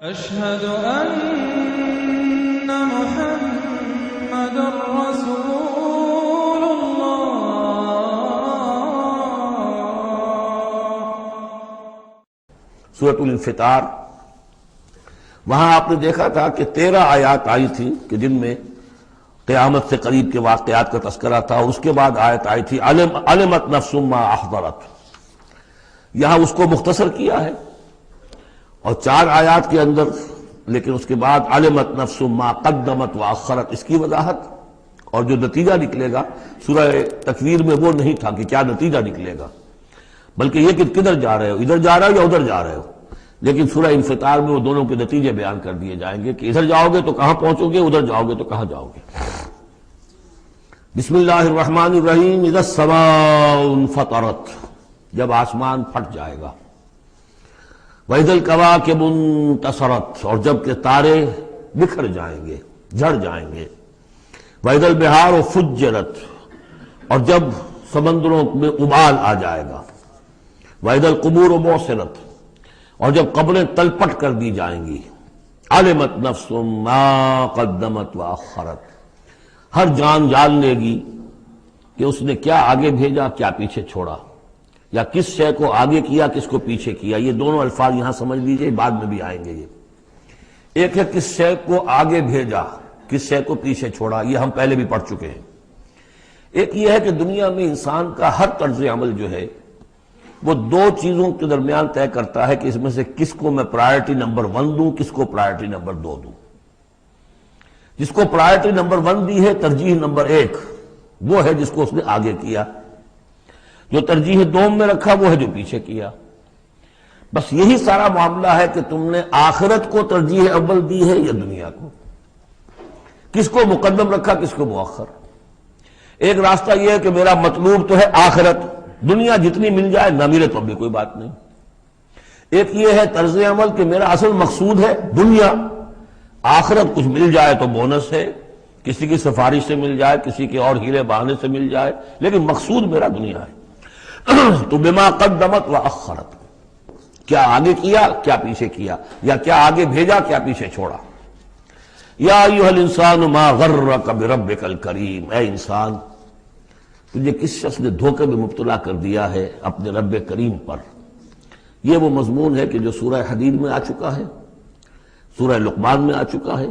أشهد أن محمد رسول الله. سورۃ الانفطار، وہاں آپ نے دیکھا تھا کہ 13 آیات آئی تھی کہ جن میں قیامت سے قریب کے واقعات کا تذکرہ تھا، اور اس کے بعد آیت آئی تھی علمت نفس ما احضرت. یہاں اس کو مختصر کیا ہے اور 4 آیات کے اندر، لیکن اس کے بعد علمت نفس ما قدمت واخرت، اس کی وضاحت. اور جو نتیجہ نکلے گا سورہ تکویر میں وہ نہیں تھا کہ کیا نتیجہ نکلے گا، بلکہ یہ کہ کدھر جا رہے ہو، ادھر جا رہے ہو یا ادھر جا رہے ہو. لیکن سورہ انفطار میں وہ دونوں کے نتیجے بیان کر دیے جائیں گے کہ ادھر جاؤ گے تو کہاں پہنچو گے، ادھر جاؤ گے تو کہاں جاؤ گے. بسم اللہ الرحمن الرحیم. اذا السماء انفطرت، جب آسمان پھٹ جائے گا. وَإِذَا الْكَوَاكِبُ انتَثَرَتْ، اور جب کہ تارے بکھر جائیں گے، جھڑ جائیں گے. وَإِذَا الْبِحَارُ فُجِّرَتْ، اور جب سمندروں میں ابال آ جائے گا. وَإِذَا الْقُبُورُ بُعْثِرَتْ، اور جب قبریں تلپٹ کر دی جائیں گی. عَلِمَتْ نَفْسٌ مَا قَدَّمَتْ وَأَخَّرَتْ، ہر جان جان لے گی کہ اس نے کیا آگے بھیجا کیا پیچھے چھوڑا، یا کس شے کو آگے کیا کس کو پیچھے کیا. یہ دونوں الفاظ یہاں سمجھ لیجئے، بعد میں بھی آئیں گے. یہ ایک ہے کس شے کو آگے بھیجا، کس شے کو پیچھے چھوڑا، یہ ہم پہلے بھی پڑھ چکے ہیں. ایک یہ ہے کہ دنیا میں انسان کا ہر طرز عمل جو ہے وہ 2 چیزوں کے درمیان طے کرتا ہے کہ اس میں سے کس کو میں پرائرٹی نمبر 1 دوں، کس کو پرائرٹی نمبر 2 دوں. جس کو پرائرٹی نمبر 1 دی ہے، ترجیح نمبر 1، وہ ہے جس کو اس نے آگے کیا. جو ترجیح 2 میں رکھا وہ ہے جو پیچھے کیا. بس یہی سارا معاملہ ہے کہ تم نے آخرت کو ترجیح اول دی ہے یا دنیا کو، کس کو مقدم رکھا کس کو مؤخر. ایک راستہ یہ ہے کہ میرا مطلوب تو ہے آخرت، دنیا جتنی مل جائے نہ ملے تو بھی کوئی بات نہیں. ایک یہ ہے طرز عمل کہ میرا اصل مقصود ہے دنیا، آخرت کچھ مل جائے تو بونس ہے، کسی کی سفارش سے مل جائے، کسی کے اور ہیلے بہانے سے مل جائے، لیکن مقصود میرا دنیا ہے. تو بما قدمت واخرت، کیا آگے کیا کیا پیچھے کیا، یا کیا آگے بھیجا کیا پیچھے چھوڑا. یا ایھا الانسان ما غرک بربک الکریم، اے انسان تجھے کس شخص نے دھوکے میں مبتلا کر دیا ہے اپنے رب کریم پر. یہ وہ مضمون ہے کہ جو سورہ حدید میں آ چکا ہے، سورہ لقمان میں آ چکا ہے.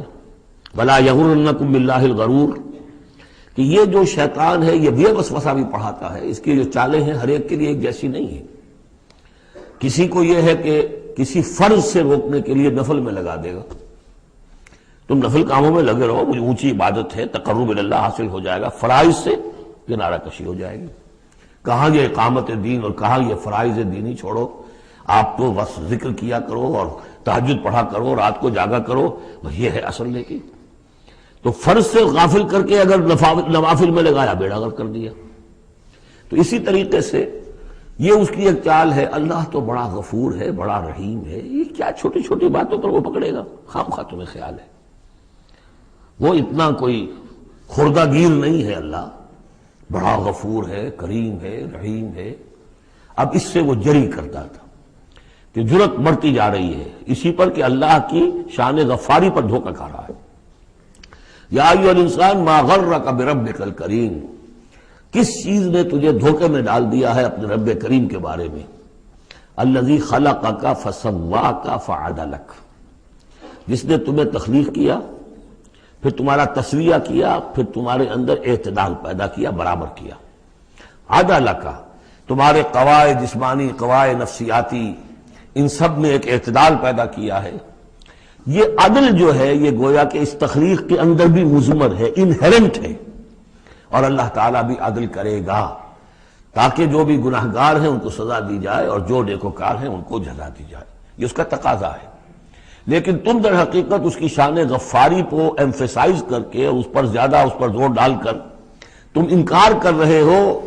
ولا یغرنکم باللہ الغرور، کہ یہ جو شیطان ہے یہ وسوسہ بھی پڑھاتا ہے. اس کی جو چالیں ہیں ہر ایک کے لیے ایک جیسی نہیں ہے. کسی کو یہ ہے کہ کسی فرض سے روکنے کے لیے نفل میں لگا دے گا، تم نفل کاموں میں لگے رہو، مجھے اونچی عبادت ہے، تقرب اللہ حاصل ہو جائے گا. فرائض سے کنارہ کشی ہو جائے گی. کہاں یہ اقامت دین اور کہاں یہ فرائض دینی چھوڑو، آپ تو بس ذکر کیا کرو اور تہجد پڑھا کرو، رات کو جاگا کرو، یہ ہے اصل. لیکن تو فرض سے غافل کر کے اگر نوافل میں لگایا بیڑا غرق کر دیا. تو اسی طریقے سے یہ اس کی ایک چال ہے. اللہ تو بڑا غفور ہے، بڑا رحیم ہے، یہ کیا چھوٹی چھوٹی باتوں پر وہ پکڑے گا، خام خواہ تمہیں خیال ہے. وہ اتنا کوئی خردہ گیر نہیں ہے. اللہ بڑا غفور ہے، کریم ہے، رحیم ہے. اب اس سے وہ جری کرتا تھا کہ جرت بڑھتی جا رہی ہے اسی پر کہ اللہ کی شان غفاری پر دھوکہ کھا رہا ہے. یا ایھا الانسان ما غرک بربک الکریم، کس چیز نے تجھے دھوکے میں ڈال دیا ہے اپنے رب کریم کے بارے میں. الذی خلقک فسواک فعدلک، جس نے تمہیں تخلیق کیا، پھر تمہارا تسویہ کیا، پھر تمہارے اندر اعتدال پیدا کیا، برابر کیا. عدلک، تمہارے قواعد جسمانی، قواعد نفسیاتی، ان سب میں ایک اعتدال پیدا کیا ہے. یہ عدل جو ہے یہ گویا کہ اس تخلیق کے اندر بھی مضمر ہے، انہیرنٹ ہے. اور اللہ تعالیٰ بھی عدل کرے گا تاکہ جو بھی گناہگار ہیں ان کو سزا دی جائے اور جو نیکوکار ہیں ان کو جزا دی جائے. یہ اس کا تقاضا ہے. لیکن تم در حقیقت اس کی شان غفاری کو ایمفیسائز کر کے اس پر زیادہ اس پر زور ڈال کر تم انکار کر رہے ہو.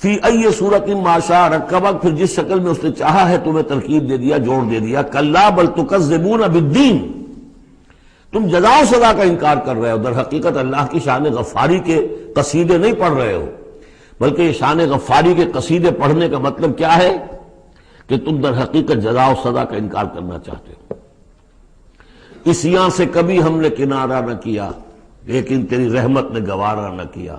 فی ای صورت ما شاء رکبک، پھر جس شکل میں اس نے چاہا ہے تمہیں ترکیب دے دیا، جوڑ دے دیا. کلا بل تکذبون بالدین، تم جزا و سزا کا انکار کر رہے ہو. در حقیقت اللہ کی شان غفاری کے قصیدے نہیں پڑھ رہے ہو، بلکہ یہ شان غفاری کے قصیدے پڑھنے کا مطلب کیا ہے کہ تم در حقیقت جزا و سزا کا انکار کرنا چاہتے ہو. عصیاں سے کبھی ہم نے کنارہ نہ کیا لیکن تیری رحمت نے گوارا نہ کیا.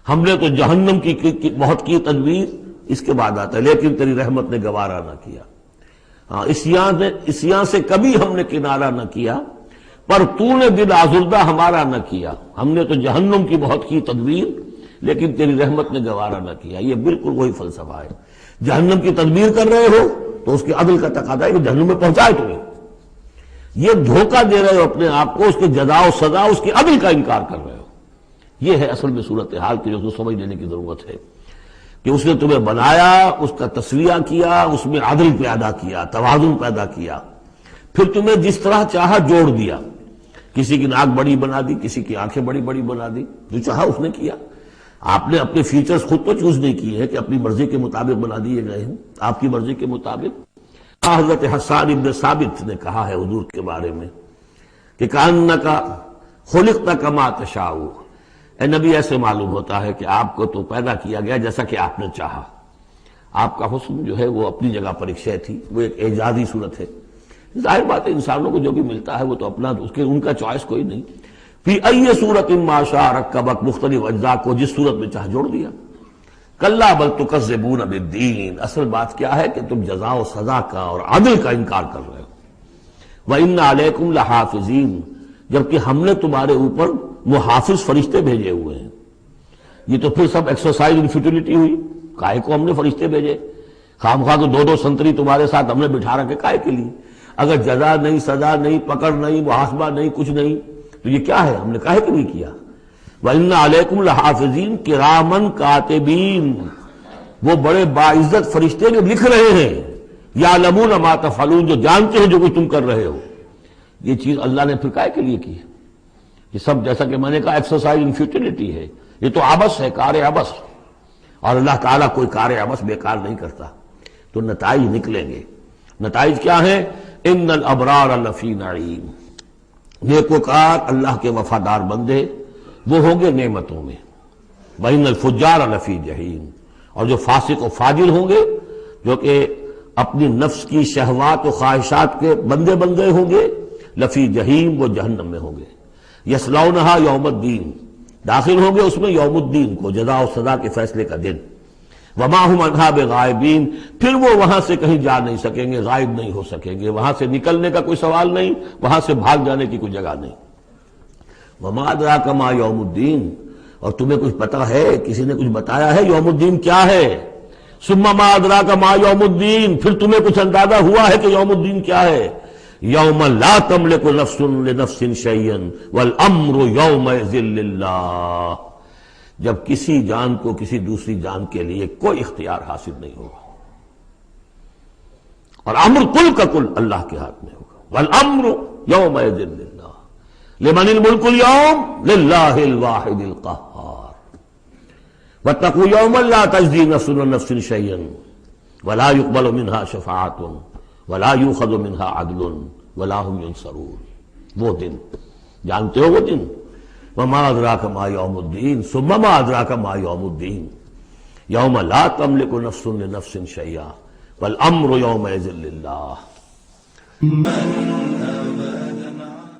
ہم نے تو جہنم کی بہت کی تدبیر، اس کے بعد آتا ہے لیکن تیری رحمت نے گوارا نہ کیا. ہاں، عصیاں سے کبھی ہم نے کنارہ نہ کیا پر تو نے دل آزردہ ہمارا نہ کیا. ہم نے تو جہنم کی بہت کی تدبیر لیکن تیری رحمت نے گوارا نہ کیا. یہ بالکل وہی فلسفہ ہے. جہنم کی تدبیر کر رہے ہو تو اس کے عدل کا تقاضا ہے کہ جہنم میں پہنچائے تمہیں. یہ دھوکہ دے رہے ہو اپنے آپ کو، اس کے جزا و سزا، اس کے عدل کا انکار کر رہے ہو. یہ ہے اصل میں صورتحال کی جو سمجھ لینے کی ضرورت ہے کہ اس نے تمہیں بنایا، اس کا تسویہ کیا، اس میں عدل پیدا کیا، توازن پیدا کیا، پھر تمہیں جس طرح چاہا جوڑ دیا. کسی کی ناک بڑی بنا دی، کسی کی آنکھیں بڑی بڑی بنا دی، جو چاہا اس نے کیا. آپ نے اپنے فیچرز خود تو چوز نہیں کیے ہیں کہ اپنی مرضی کے مطابق بنا دیے گئے ہیں، آپ کی مرضی کے مطابق. حضرت حسان ابن ثابت نے کہا ہے حضور کے بارے میں کہ کأنک خلقت کما تشاء، اے نبی ایسے معلوم ہوتا ہے کہ آپ کو تو پیدا کیا گیا جیسا کہ آپ نے چاہا. آپ کا حسن جو ہے وہ اپنی جگہ پر ایک شے تھی، وہ ایک اعجازی صورت ہے. ظاہر بات ہے انسانوں کو جو بھی ملتا ہے وہ تو اپنا، اس کے ان کا چوائس کوئی نہیں. فی ای صورت ما شاء رکبک، مختلف اجزاء کو جس صورت میں چاہ جوڑ دیا. کلا بل تکذبون بالدین، اصل بات کیا ہے کہ تم جزا و سزا کا اور عدل کا انکار کر رہے ہو. وَإِنَّ عَلَيْكُمْ لَحَافِظِينَ، جبکہ ہم نے تمہارے اوپر محافظ فرشتے بھیجے ہوئے ہیں. یہ تو پھر سب ایکسرسائز ان فیوٹیلٹی ہوئی. کائے کو ہم نے فرشتے بھیجے؟ خواہ تو دو سنتری تمہارے ساتھ ہم نے بٹھا رکھے کائے کے لیے؟ اگر جزا نہیں، سزا نہیں، پکڑ نہیں، محاسبہ نہیں، کچھ نہیں تو یہ کیا ہے؟ ہم نے کاہے کے لیے کیا؟ وَإِنَّ عَلَيْكُمْ لَحَافِظِينَ كِرَامًا كَاتِبِينَ، وہ بڑے باعزت فرشتے جو لکھ رہے ہیں. يَعْلَمُونَ مَا تَفْعَلُونَ، جو جانتے ہیں جو کچھ تم کر رہے ہو. یہ چیز اللہ نے پھر کاہے کے لیے کی؟ یہ سب جیسا کہ میں نے کہا ایکسرسائز ان فیوٹیلٹی ہے. یہ تو عبث ہے، کار عبث، اور اللہ تعالیٰ کوئی کار عبث بیکار نہیں کرتا. تو نتائج نکلیں گے. نتائج کیا ہیں؟ ان الابرار لفی نعیم، نیکوکار اللہ کے وفادار بندے وہ ہوں گے نعمتوں میں. وَإِنَّ الْفُجَّارَ لَفِي جَحِيمٍ، اور جو فاسق و فاجر ہوں گے، جو کہ اپنی نفس کی شہوات و خواہشات کے بندے بندے ہوں گے، لفی جہیم، وہ جہنم میں ہوں گے. یصلونہا یوم الدین، داخل ہوں گے اس میں یوم الدین کو، جزا و سزا کے فیصلے کا دن. وما ہم عنہا بغائبین، پھر وہ وہاں سے کہیں جا نہیں سکیں گے، غائب نہیں ہو سکیں گے. وہاں سے نکلنے کا کوئی سوال نہیں، وہاں سے بھاگ جانے کی کوئی جگہ نہیں. وما ادراک ما یوم الدین، اور تمہیں کچھ پتا ہے، کسی نے کچھ بتایا ہے یوم الدین کیا ہے؟ ثم ما ادراک ما یوم الدین، پھر تمہیں کچھ اندازہ ہوا ہے کہ یوم الدین کیا ہے؟ یوم لا تملک نفس لنفس شیئا والامر یومئذ للہ، جب کسی جان کو کسی دوسری جان کے لیے کوئی اختیار حاصل نہیں ہوگا، اور امر کل کا کل اللہ کے ہاتھ میں ہوگا. والامر یومئذ للہ لمن الملک اليوم للہ الواحد القہار. واتقوا یوما لا تجزی نفس عن نفس شیئا ولا يقبل منها شفاعۃ ولا یؤخذ منها عدل ولا هم ينصرون. وہ دن جانتے ہو، وہ دن. وما ادراک ما یوم الدین ثم ما ادراک ما یوم الدین یوم لا تملک نفس لنفس شیئا والامر یومئذ للہ.